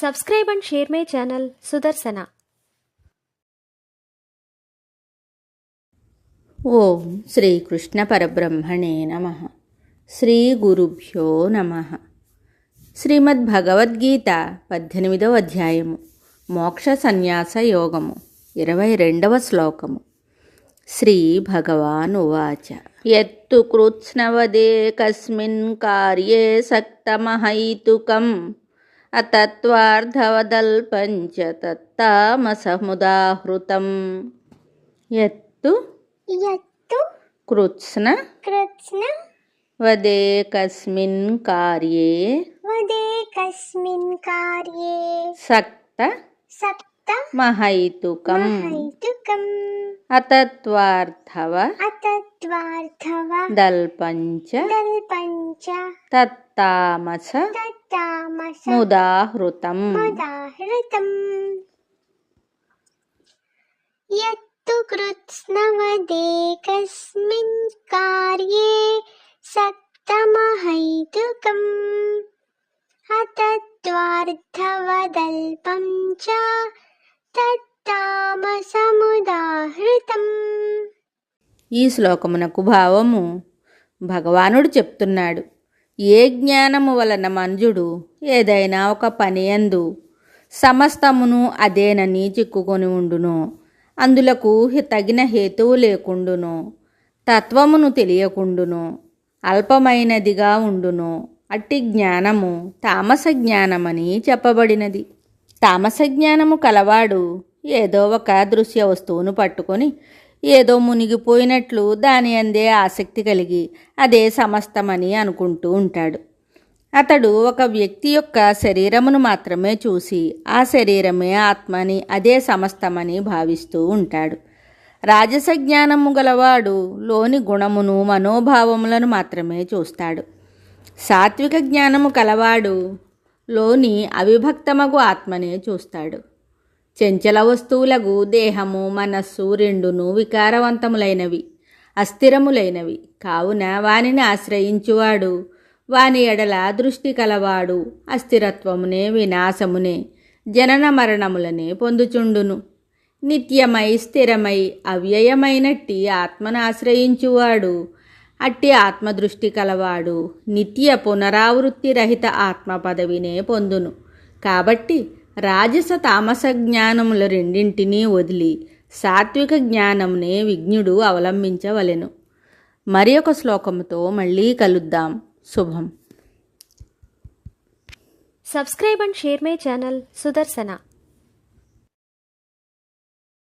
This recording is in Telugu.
Subscribe and share my channel Sudarsana. ఓం శ్రీకృష్ణ పరబ్రహ్మణే నమః. శ్రీ గురుభ్యో నమః. శ్రీమద్భగవద్గీత 18వ అధ్యాయము మోక్ష సన్యాస యోగము 22వ శ్లోకము. శ్రీ భగవాన్ ఉవాచ యత్తు కృత్స్నవదే కస్మిన్ కార్యే సక్తమహైతుకం అతత్వార్థవదల్పంచ తత్తామసముదాహృతం. యత్తు కృత్స్న వదే కస్మిన్ కార్యే సక్త మహైతుకం అతత్వార్థవ దల్పంచ తత్తామస ముదాహృతం. యత్తు కృత్స్నవదే కస్మిన్ కార్యే సక్తమహైతుకం అతత్వార్థవదల్పం చ తత్తామసముదాహృతం. ఈ శ్లోకమునకు భావము భగవానుడు చెప్తున్నాడు. ఏ జ్ఞానము వలన మనుజుడు ఏదైనా ఒక పని యందు సమస్తమును అదేనని చిక్కుకొని ఉండునో, అందులకు తగిన హేతువు లేకుండునో, తత్వమును తెలియకుండునో, అల్పమైనదిగా ఉండునో, అట్టి జ్ఞానము తామస జ్ఞానమని చెప్పబడినది. తామస జ్ఞానము కలవాడు ఏదో ఒక దృశ్య వస్తువును పట్టుకొని ఏదో మునిగిపోయినట్లు దాని అందే ఆసక్తి కలిగి అదే సమస్తమని అనుకుంటూ ఉంటాడు. అతడు ఒక వ్యక్తి యొక్క శరీరమును మాత్రమే చూసి ఆ శరీరమే ఆత్మని, అదే సమస్తమని భావిస్తూ ఉంటాడు. రాజస జ్ఞానము గలవాడు లోని గుణమును మనోభావములను మాత్రమే చూస్తాడు. సాత్విక జ్ఞానము కలవాడు లోని అవిభక్తమగు ఆత్మనే చూస్తాడు. చంచల వస్తువులకు దేహము మనస్సు రెండును వికారవంతములైనవి, అస్థిరములైనవి కావున వానిని ఆశ్రయించువాడు వాని ఎడల దృష్టి కలవాడు అస్థిరత్వమునే వినాశమునే జనన మరణములనే పొందుచుండును. నిత్యమై స్థిరమై అవ్యయమైనట్టి ఆత్మను ఆశ్రయించువాడు అట్టి ఆత్మదృష్టి కలవాడు నిత్య పునరావృత్తి రహిత ఆత్మ పదవినే పొందును. కాబట్టి రాజస తామస జ్ఞానముల రెండింటినీ వదిలి సాత్విక జ్ఞానంనే విజ్ఞుడు అవలంబించవలెను. మరి ఒక శ్లోకముతో మళ్ళీ కలుద్దాం. శుభం. Subscribe and share my channel Sudarsana.